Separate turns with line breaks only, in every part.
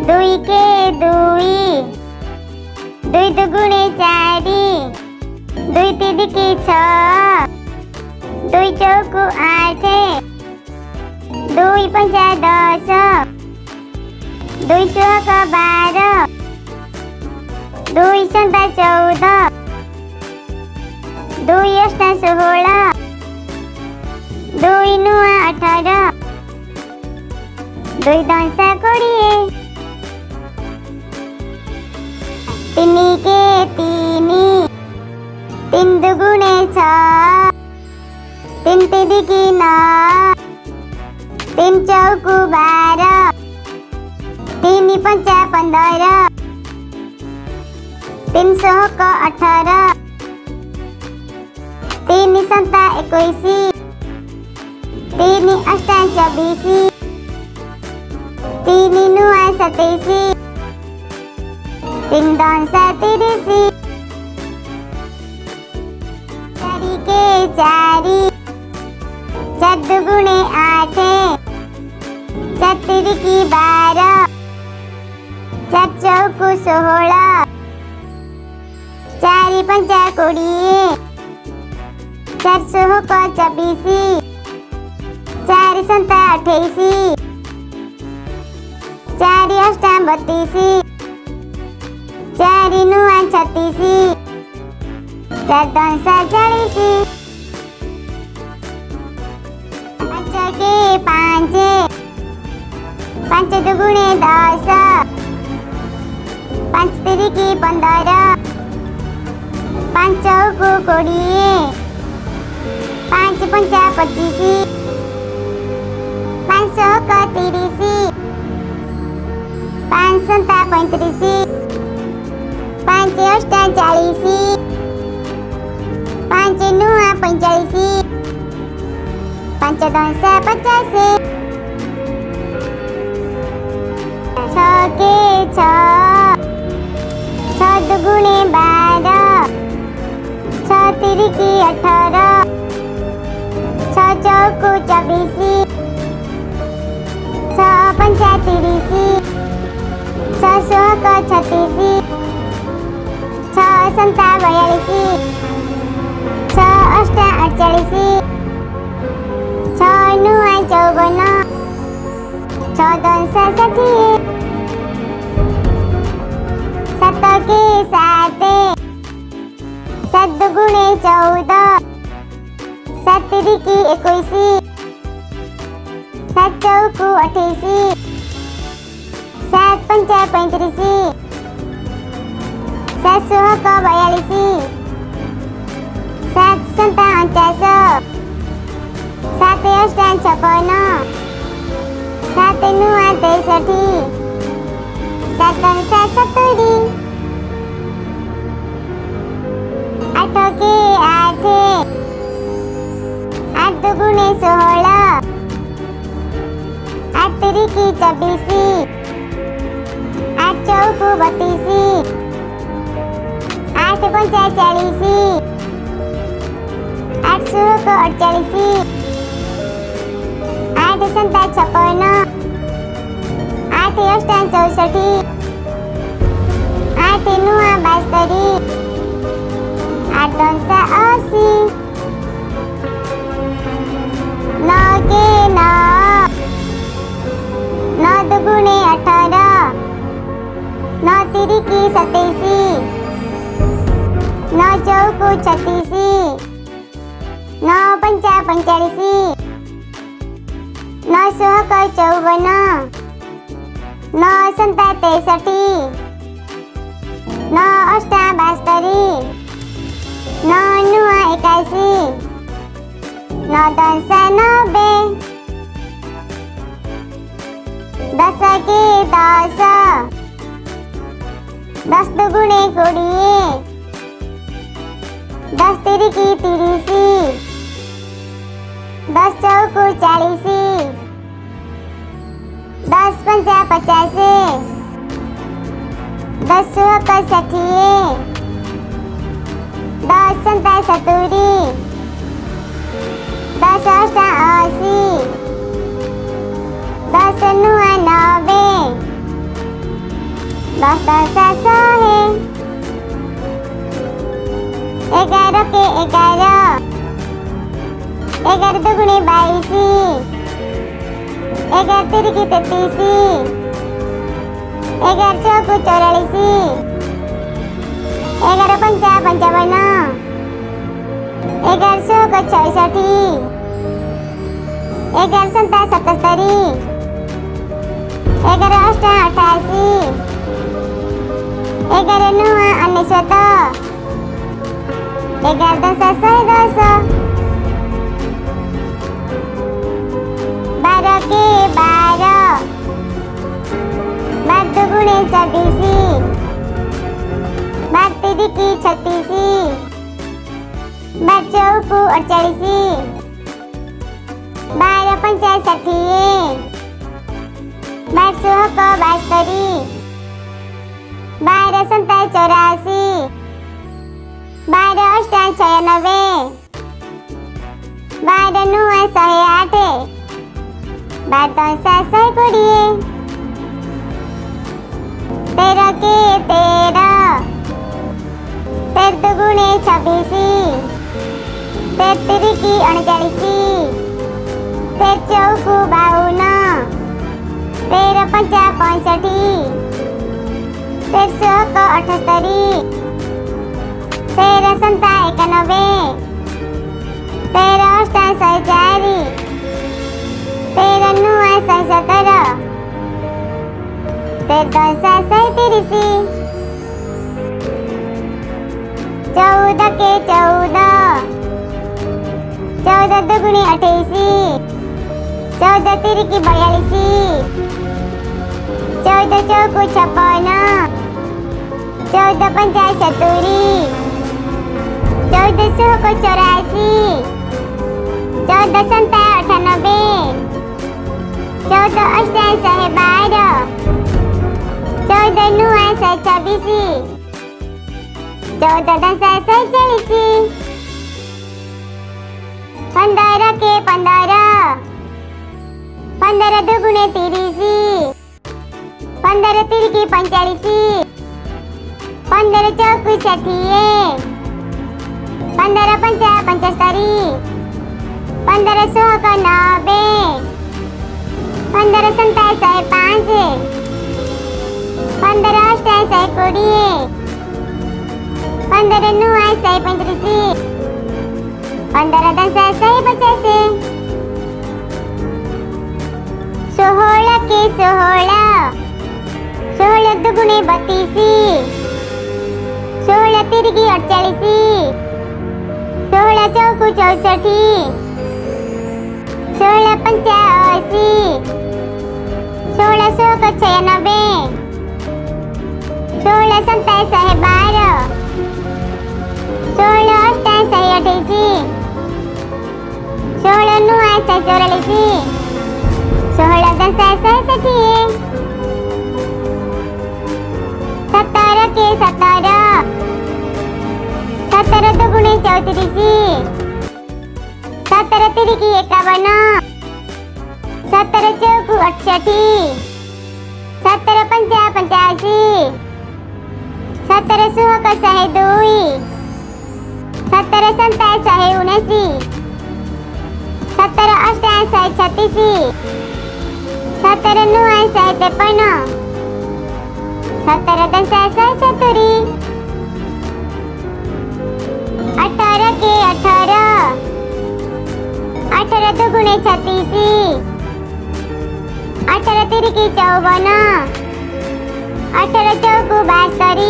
दुई के दुई दुई दुगुणे चारि दुई तिरिकी छ दुई चौकु आठ दुई पंचा 10 दुई चौक 12 दुई सन्ता 14 दुई अष्टा 16 दुई नुआ 18 दुई दंसा 20 तिनी के तीनी तीन दुगुणे 6 तीन तिरिकी 9 तीन चौकु 12 तीन पंचा 15 तीन चौक 18 तीन सन्ता 21 तीन अष्टा 24 तीन नुआ 27 तीन दंसा 30 चारि के चारि चार दुगुणे 8 चार तिरिकी 12 चार चौकु 16 चारि पंचा 20 चार चौक 24 चार सन्ता 28 चार अष्टा 32 चार नुआ 36 चार दंसा 40 पाँच के 5 पाँच दुगुणे 10 पाँच तिरिकी 15 पाँच चौकु 20 पाँच पंचा 25 पाँच चौक 30 पाँच सन्ता 35 पाँच अष्टा 40 पाँच नुआ 45 पाँच दंसा 50 छ के 6 छ दुगुणे 12 छ तिरिकी 18 छ चौकु 24 छ पंचा 30 छ चौक 36 छ सन्ता 42 छ अष्टा 48 छ नुआ 54 छ दंसा 60 7 के 7 7 दुगुणे 14 7 तिरिकी 21 7 चौकु 28 7 पंचा 35 7 चौक 42 7 सन्ता 49 7 अष्टा 56 7 नुआ 63 7 दंसा 70 8 के 8 8 दुगुणे 16 8 तिरिकी 24 8 चौकु 32 8 पंचा 40 8 चौक 48 8 सन्ता 56 8 अष्टा 64 8 नुआ 72 8 दंसा 80 9 के 9 9 दुगुणे 18 9 तिरिकी 27 9 चौकु 36 9 पंचा 45 9 चौक 54 9 सन्ता 63 9 अष्टा 72 9 नुआ 81 9 दंसा 90 10 के 10 10 दुगुणे 20 10 तिरिकी 30 10 चौकु 40 10 पंचा 50 10 चौक 60 10 सन्ता 70 10 अष्टा 80 10 नुआ 90 10 10 100, 11 के 11, 11 दुगुनी 22, 11 तिरकी 33, 11 चौकू 44, 11 पंचा 55, 11 चौक 66, 11 संता 77, 11 अष्टा 88, 11 नवा 99, 11 दसा 110, 12 के 12, 12 दुगुने 24, 12 तिरकी 36, 12 चौकू 48, 12 पंचा 60, 12 चौक 72, 12 संता 84, 12 अष्टा 96, 12 नवा 108, 12 3 120, 13 के 13, 13 दुगुने 26, 13 तिरकी 39, 13 चौकू 52, 13 पंचा 65, 13 चौक 78, 13 संता 91, 13 अष्टा 104, 13 नवा 117, 13 दसा 133, 14 के 14, 14 दुगुनी 88, 14 तिरकी 42, 14 चौकू 56, 14 पंचा 70, 14 चौक 84, 14 संता 98, 14 अष्टा 112, 14 नवा 126, 14 दसा 140, 15 के 15, 15 दुगुने 30, 15 तिरकी 45, 15 चौकू 60, 15 पंचा 75, 15 चौक 90, 15 संता 105, 15 अष्टा 120, 15 नवा 135, 15 दसा 185, 16 के 16, 16 दुगुने 32, 16 तिरकी 48, 16 चौकू 64, 16 पंचा 80, 16 चौक 96, 16 संता 112, 16 अष्टा 188, 16 नवा 144, 16 दसा 160, 17 के 17, 17 दुगुने 34, 17 तिरकी 51, 17 चौकू 68, 17 पंचा 85, 17 चौक 102, 17 संता 179, 17 अष्टा 136, 17 नवा 153, 17 दसा 170, 18 के 18, 18 दुगुने 36, 18 तिरकी 54, 18 चौकू 72,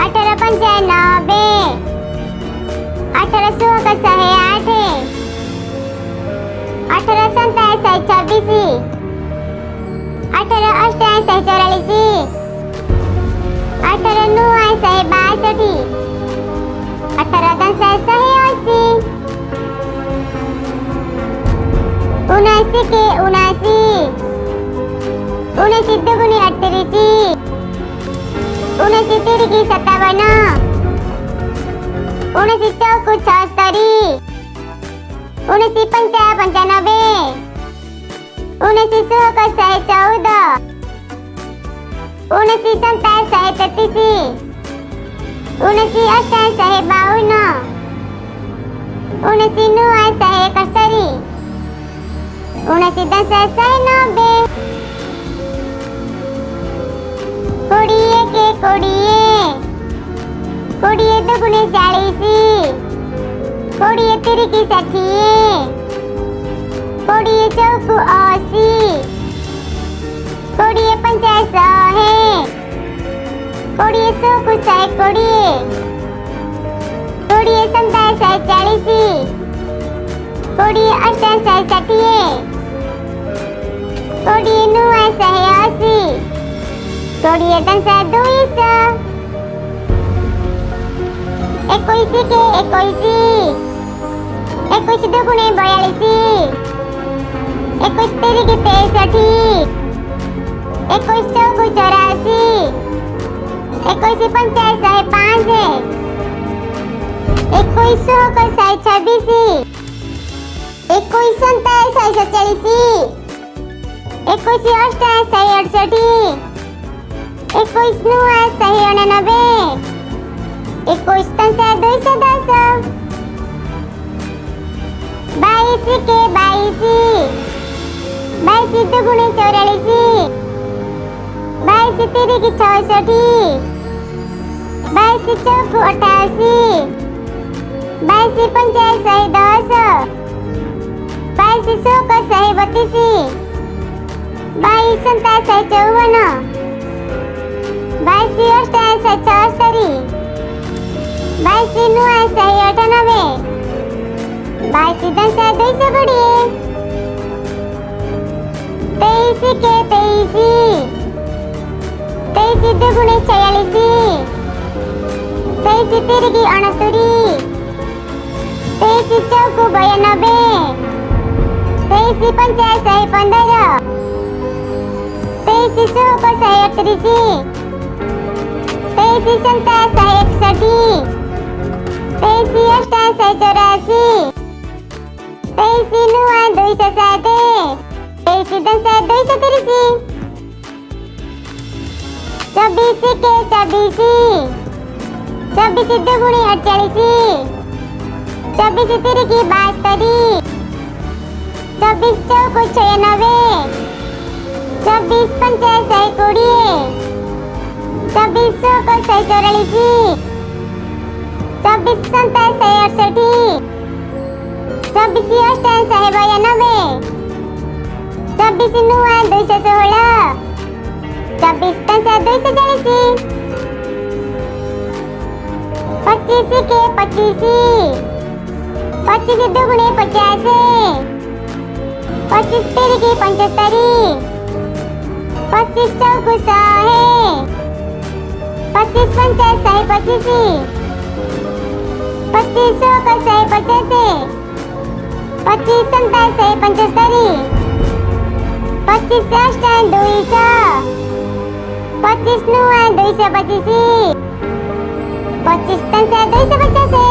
18 पंचा 90, 18 चौक 108, 18 संता 126, 18 अष्टा 144, 18 नवा 162, 18 दसा 180, 79 के 79, 79 दुगुनी 38, 79 तिरकी 57, 79 चौकू 76, 79 पंचा 95, 79 चौक 114, उनसी संताय शहे तेतीसी उनसी अष्टाय शहे बावन उनसी नुआय शहे एकस्तरी उनसी दशाय शहे नब्बे कोड़िए के कोड़िए दुगुणे 40 कोड़िए तिरिकी 60 कोड़िए चौकु 80 कोड़िए पंचाय 100 कोड़िए सौकु 100 कोड़िए संताय 140 कोड़िए अष्टाय 160 कोड़िए नुआय 180 कोड़िए दशाय 200 21 के 21 दुगुणे 42 21 तिरिकी 63 21 चौकु 84 21 पंचाय 105 21 सौकु 126 21 संताय 140 21 अष्टाय 168 21 नुआय 199 21 तंसाय 210 22 के 22 दुगुणे 44 22 तिरिकी 66 22 चौकु 88 22 पंचाय 110 22 सौकु 132 22 संताय 154 22 अष्टाय 174 22 नुआय 198 22 दशाय 220 23 के 23 दुगुणे 46 23 तिरिकी 69 23 चौकु 92 23 पंचाय 115 23 सौकु 138 23 संताय 161 23 अष्टाय 184 23 नुआय 207 23 दशाय 230 24 के 24 दुगुणे 48 24 तिरिकी 72 24 चौकु 96 24 पंचाय 120 24 सौकु 144 24 संताय 168 24 अष्टाय 192 24 नुआय 216 24 तंसाय 240 25 के 25 दुगुणे 50 25 तिरिकी 75 25 चौकु 100 25 पंचाय 125 25 सौकु 185 25 संताय 175 25 अष्टाय 200 25 नुआय 225 25 तंसाय 250